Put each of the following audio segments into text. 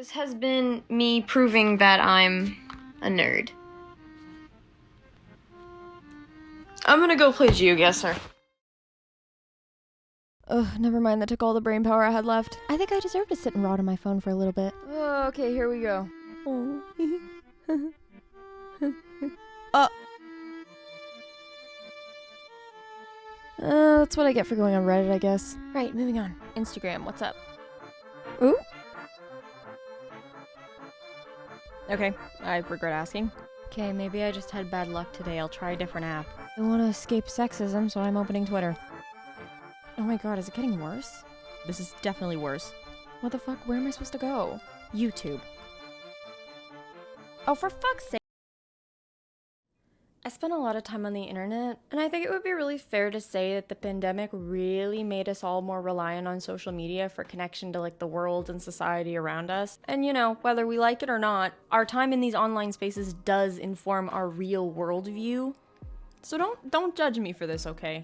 This has been me proving that I'm a nerd. I'm gonna go play GeoGuessr. Ugh, never mind, that took all the brain power I had left. I think I deserve to sit and rot on my phone for a little bit. Okay, here we go. That's what I get for going on Reddit, I guess. Right, moving on. Instagram, what's up? Ooh? Okay, I regret asking. Okay, maybe I just had bad luck today. I'll try a different app. I want to escape sexism, so I'm opening Twitter. Oh my god, is it getting worse? This is definitely worse. What the fuck? Where am I supposed to go? YouTube. Oh, for fuck's sake! I spent a lot of time on the internet, and I think it would be really fair to say that the pandemic really made us all more reliant on social media for connection to like the world and society around us. And you know, whether we like it or not, our time in these online spaces does inform our real worldview. So don't judge me for this, okay?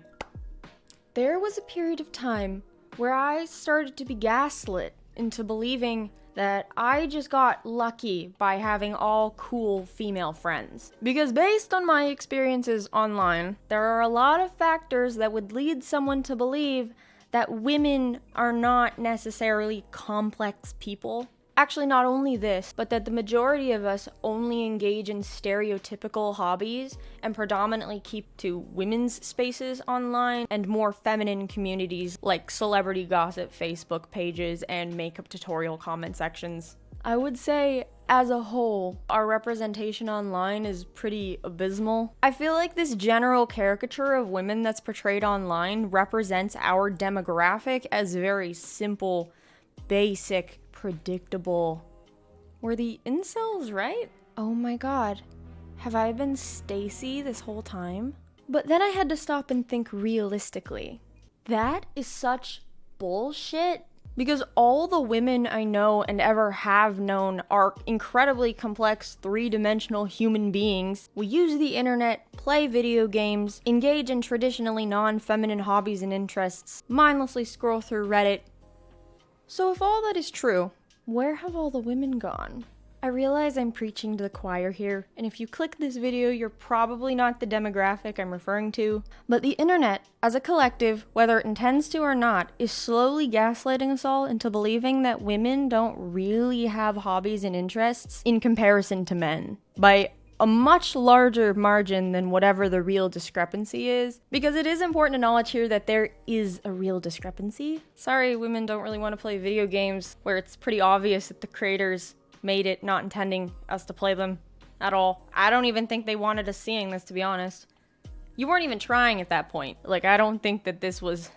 There was a period of time where I started to be gaslit into believing that I just got lucky by having all cool female friends. Because based on my experiences online, there are a lot of factors that would lead someone to believe that women are not necessarily complex people. Actually, not only this, but that the majority of us only engage in stereotypical hobbies and predominantly keep to women's spaces online and more feminine communities like celebrity gossip Facebook pages and makeup tutorial comment sections. I would say, as a whole, our representation online is pretty abysmal. I feel like this general caricature of women that's portrayed online represents our demographic as very simple, basic, predictable. Were the incels right? Oh my god. Have I been Stacy this whole time? But then I had to stop and think realistically. That is such bullshit. Because all the women I know and ever have known are incredibly complex, three-dimensional human beings. We use the internet, play video games, engage in traditionally non-feminine hobbies and interests, mindlessly scroll through Reddit. So if all that is true, where have all the women gone? I realize I'm preaching to the choir here, and if you click this video, you're probably not the demographic I'm referring to, but the internet, as a collective, whether it intends to or not, is slowly gaslighting us all into believing that women don't really have hobbies and interests in comparison to men, by a much larger margin than whatever the real discrepancy is, because it is important to acknowledge here that there is a real discrepancy. Sorry, women don't really want to play video games where it's pretty obvious that the creators made it not intending us to play them at all. I don't even think they wanted us seeing this, to be honest. You weren't even trying at that point. Like, I don't think that this was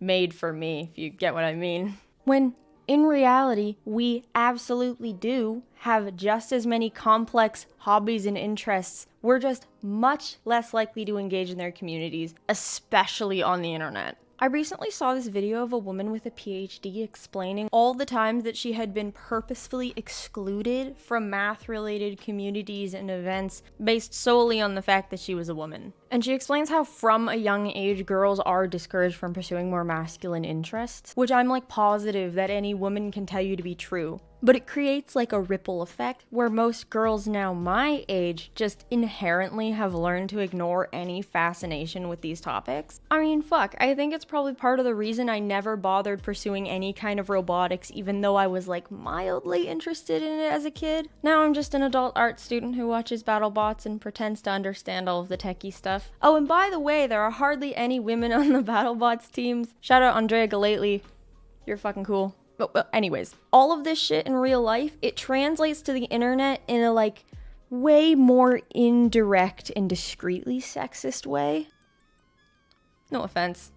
made for me, if you get what I mean. When in reality, we absolutely do have just as many complex hobbies and interests. We're just much less likely to engage in their communities, especially on the internet. I recently saw this video of a woman with a PhD explaining all the times that she had been purposefully excluded from math-related communities and events based solely on the fact that she was a woman. And she explains how from a young age, girls are discouraged from pursuing more masculine interests, which I'm like positive that any woman can tell you to be true. But it creates like a ripple effect where most girls now my age just inherently have learned to ignore any fascination with these topics. I mean, fuck, I think it's probably part of the reason I never bothered pursuing any kind of robotics even though I was like mildly interested in it as a kid. Now I'm just an adult art student who watches BattleBots and pretends to understand all of the techie stuff. Oh, and by the way, there are hardly any women on the BattleBots teams. Shout out Andrea Galately. You're fucking cool. But anyways, all of this shit in real life, it translates to the internet in a like way more indirect and discreetly sexist way. No offense.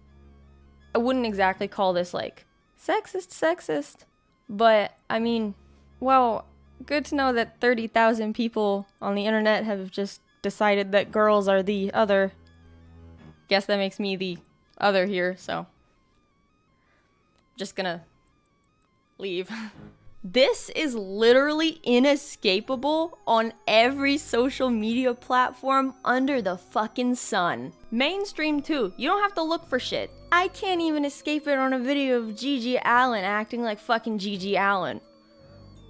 I wouldn't exactly call this like sexist, but I mean, well, good to know that 30,000 people on the internet have just decided that girls are the other. Guess that makes me the other here, so just gonna leave. This is literally inescapable on every social media platform under the fucking sun. Mainstream too, you don't have to look for shit. I can't even escape it on a video of Gigi Allen acting like fucking Gigi Allen.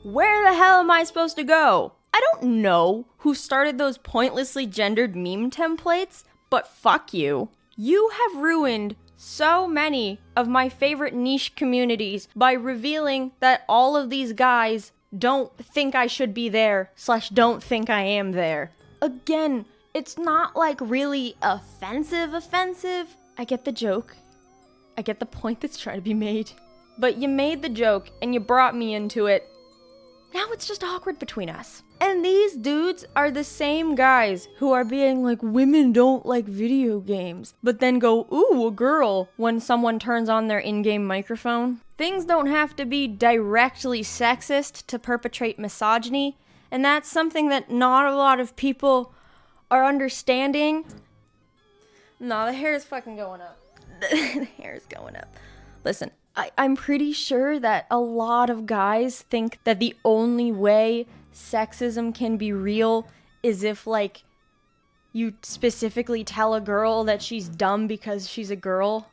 Where the hell am I supposed to go? I don't know who started those pointlessly gendered meme templates, but fuck you. You have ruined so many of my favorite niche communities by revealing that all of these guys don't think I should be there / don't think I am there. Again, it's not like really offensive. I get the joke. I get the point that's trying to be made. But you made the joke and you brought me into it. Now it's just awkward between us. And these dudes are the same guys who are being like, women don't like video games, but then go, ooh, a girl, when someone turns on their in-game microphone. Things don't have to be directly sexist to perpetrate misogyny, and that's something that not a lot of people are understanding. No, the hair is fucking going up. The hair is going up. Listen, I'm pretty sure that a lot of guys think that the only way sexism can be real is if, like, you specifically tell a girl that she's dumb because she's a girl.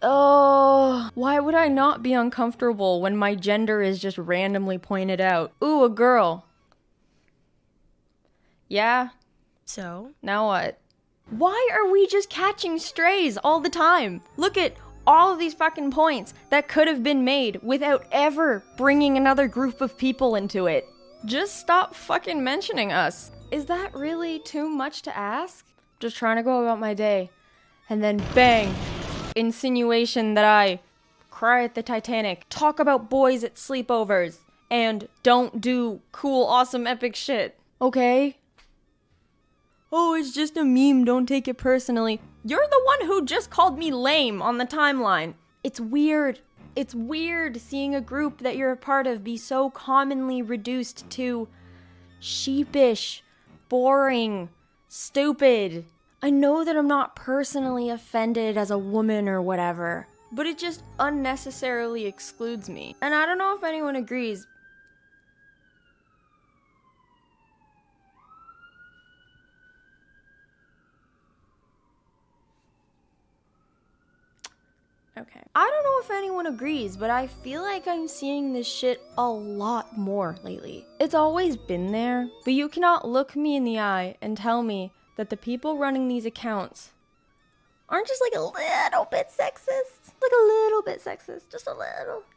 Why would I not be uncomfortable when my gender is just randomly pointed out? Ooh, a girl. Yeah? So? Now what? Why are we just catching strays all the time? Look at all of these fucking points that could have been made without ever bringing another group of people into it. Just stop fucking mentioning us. Is that really too much to ask? Just trying to go about my day. And then bang! Insinuation that I cry at the Titanic, talk about boys at sleepovers, and don't do cool, awesome, epic shit. Okay? Oh, it's just a meme, don't take it personally. You're the one who just called me lame on the timeline. It's weird. It's weird seeing a group that you're a part of be so commonly reduced to sheepish, boring, stupid. I know that I'm not personally offended as a woman or whatever, but it just unnecessarily excludes me. And I don't know if anyone agrees. Okay. I don't know if anyone agrees, but I feel like I'm seeing this shit a lot more lately. It's always been there, but you cannot look me in the eye and tell me that the people running these accounts aren't just like a little bit sexist. Like a little bit sexist, just a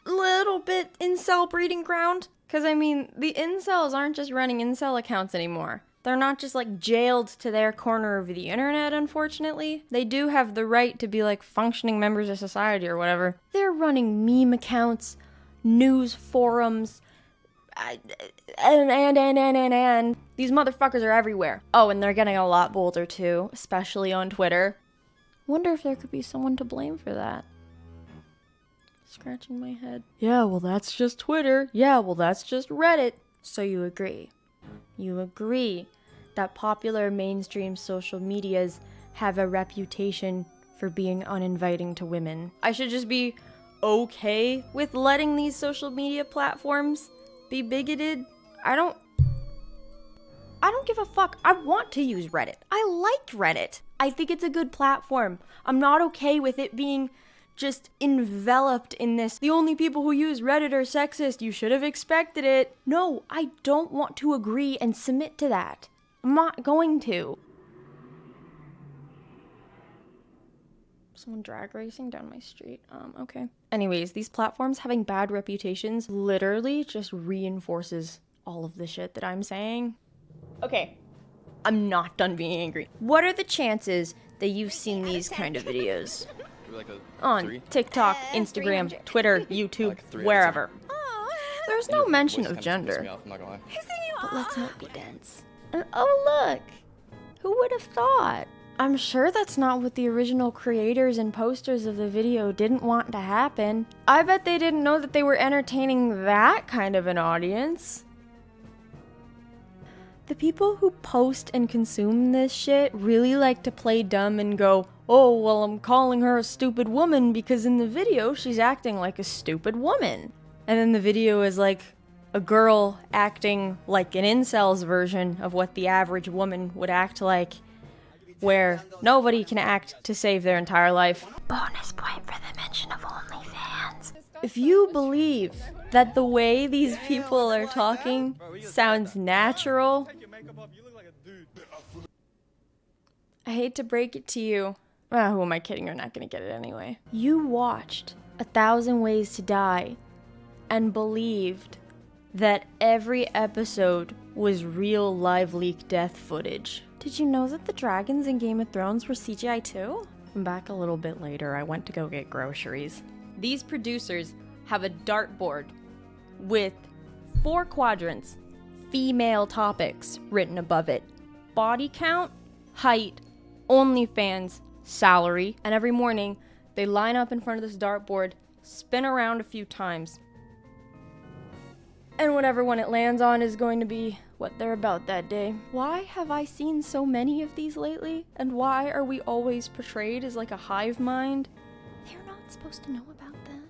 little bit incel breeding ground. Cause I mean, the incels aren't just running incel accounts anymore. They're not just like jailed to their corner of the internet, unfortunately. They do have the right to be like functioning members of society or whatever. They're running meme accounts, news forums, and these motherfuckers are everywhere. Oh, and they're getting a lot bolder too, especially on Twitter. Wonder if there could be someone to blame for that. Scratching my head. Yeah, well that's just Twitter. Yeah, well that's just Reddit. So you agree. You agree that popular mainstream social medias have a reputation for being uninviting to women. I should just be okay with letting these social media platforms be bigoted. I don't give a fuck. I want to use Reddit. I like Reddit. I think it's a good platform. I'm not okay with it being just enveloped in this, the only people who use Reddit are sexist, you should have expected it. No, I don't want to agree and submit to that. I'm not going to. Someone drag racing down my street. Okay. Anyways, these platforms having bad reputations literally just reinforces all of the shit that I'm saying. Okay, I'm not done being angry. What are the chances that you've seen these kind of videos? On TikTok, Instagram, Twitter, YouTube, wherever. There's no mention of gender. But let's not be dense. And oh look! Who would have thought? I'm sure that's not what the original creators and posters of the video didn't want to happen. I bet they didn't know that they were entertaining that kind of an audience. The people who post and consume this shit really like to play dumb and go, oh, well, I'm calling her a stupid woman because in the video she's acting like a stupid woman. And then the video is like a girl acting like an incel's version of what the average woman would act like, where nobody can act to save their entire life. Bonus point for the mention of OnlyFans. If you believe that the way these people are talking sounds natural. I hate to break it to you. Who am I kidding? You're not gonna get it anyway. You watched 1,000 Ways to Die and believed that every episode was real live leak death footage. Did you know that the dragons in Game of Thrones were CGI too? Back a little bit later, I went to go get groceries. These producers have a dartboard with 4 quadrants, female topics written above it. Body count, height, OnlyFans, salary, and every morning they line up in front of this dartboard, spin around a few times, and whatever one it lands on is going to be what they're about that day. Why have I seen so many of these lately? And why are we always portrayed as like a hive mind? They're not supposed to know about that.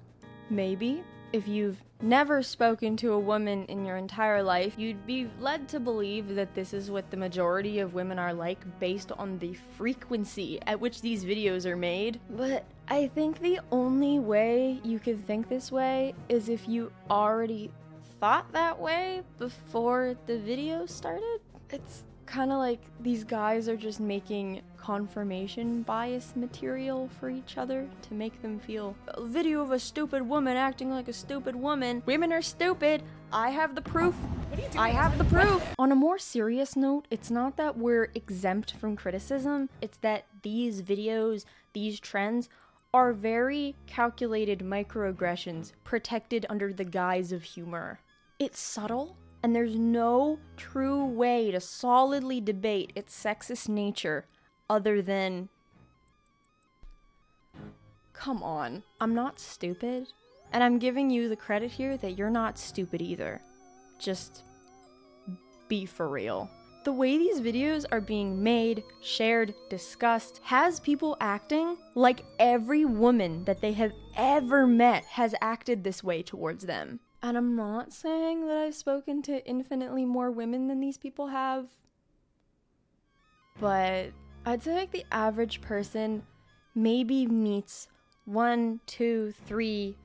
Maybe if you've never spoken to a woman in your entire life, you'd be led to believe that this is what the majority of women are like based on the frequency at which these videos are made. But I think the only way you could think this way is if you already thought that way before the video started. It's kind of like these guys are just making confirmation bias material for each other to make them feel a video of a stupid woman acting like a stupid woman. Women are stupid. I have the proof. I have the proof. On a more serious note, it's not that we're exempt from criticism. It's that these videos, these trends, are very calculated microaggressions protected under the guise of humor. It's subtle, and there's no true way to solidly debate its sexist nature other than... Come on, I'm not stupid, and I'm giving you the credit here that you're not stupid either. Just be for real. The way these videos are being made, shared, discussed, has people acting like every woman that they have ever met has acted this way towards them. And I'm not saying that I've spoken to infinitely more women than these people have, but I'd say like the average person maybe meets 1, 2, 3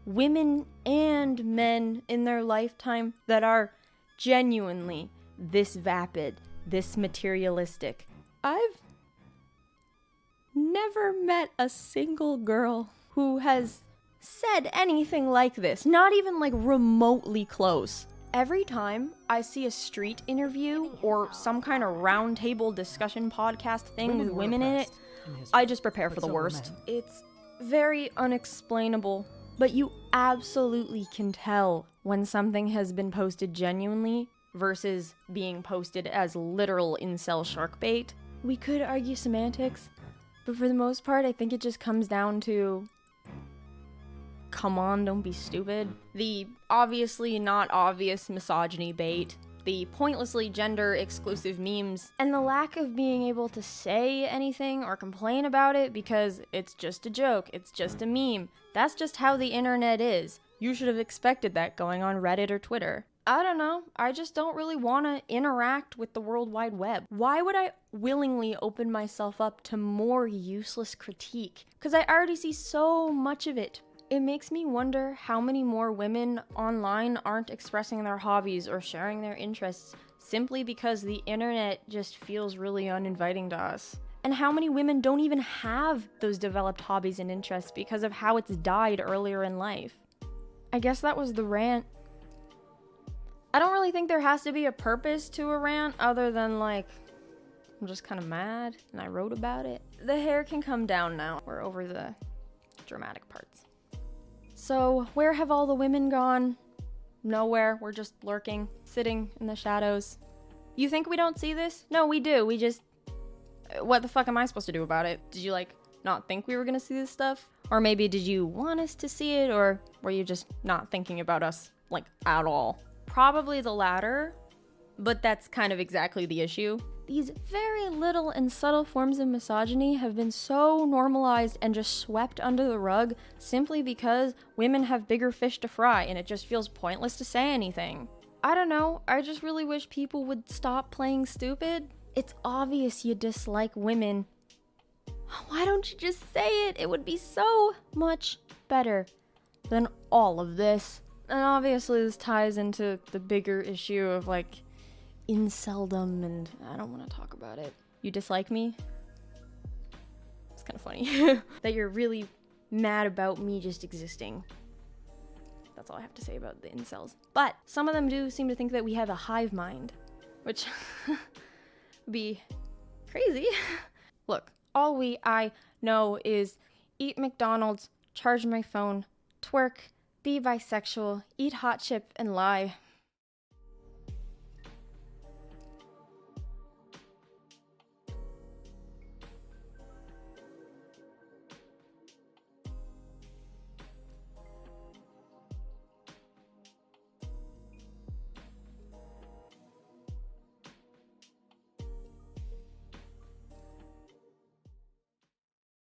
women and men in their lifetime that are genuinely this vapid, this materialistic. I've never met a single girl who has said anything like this, not even like remotely close. Every time I see a street interview or some kind of roundtable discussion podcast thing with women in it, I just prepare for the worst. It's very unexplainable, but you absolutely can tell when something has been posted genuinely versus being posted as literal incel shark bait. We could argue semantics, but for the most part, I think it just comes down to, come on, don't be stupid. The obviously not obvious misogyny bait, the pointlessly gender exclusive memes, and the lack of being able to say anything or complain about it because it's just a joke, it's just a meme. That's just how the internet is. You should have expected that going on Reddit or Twitter. I don't know, I just don't really want to interact with the World Wide Web. Why would I willingly open myself up to more useless critique? Because I already see so much of it. It makes me wonder how many more women online aren't expressing their hobbies or sharing their interests simply because the internet just feels really uninviting to us. And how many women don't even have those developed hobbies and interests because of how it's died earlier in life. I guess that was the rant. I don't really think there has to be a purpose to a rant other than like, I'm just kind of mad and I wrote about it. The hair can come down now. We're over the dramatic parts. So, where have all the women gone? Nowhere. We're just lurking, sitting in the shadows. You think we don't see this? No, we do. We just... What the fuck am I supposed to do about it? Did you, like, not think we were gonna see this stuff? Or maybe did you want us to see it, or were you just not thinking about us, like, at all? Probably the latter, but that's kind of exactly the issue. These very little and subtle forms of misogyny have been so normalized and just swept under the rug simply because women have bigger fish to fry and it just feels pointless to say anything. I don't know, I just really wish people would stop playing stupid. It's obvious you dislike women. Why don't you just say it? It would be so much better than all of this. And obviously this ties into the bigger issue of like inceldom, and I don't want to talk about it. You dislike me? It's kind of funny. That you're really mad about me just existing. That's all I have to say about the incels. But some of them do seem to think that we have a hive mind, which would be crazy. Look, all I know is eat McDonald's, charge my phone, twerk, be bisexual, eat hot chip, and lie.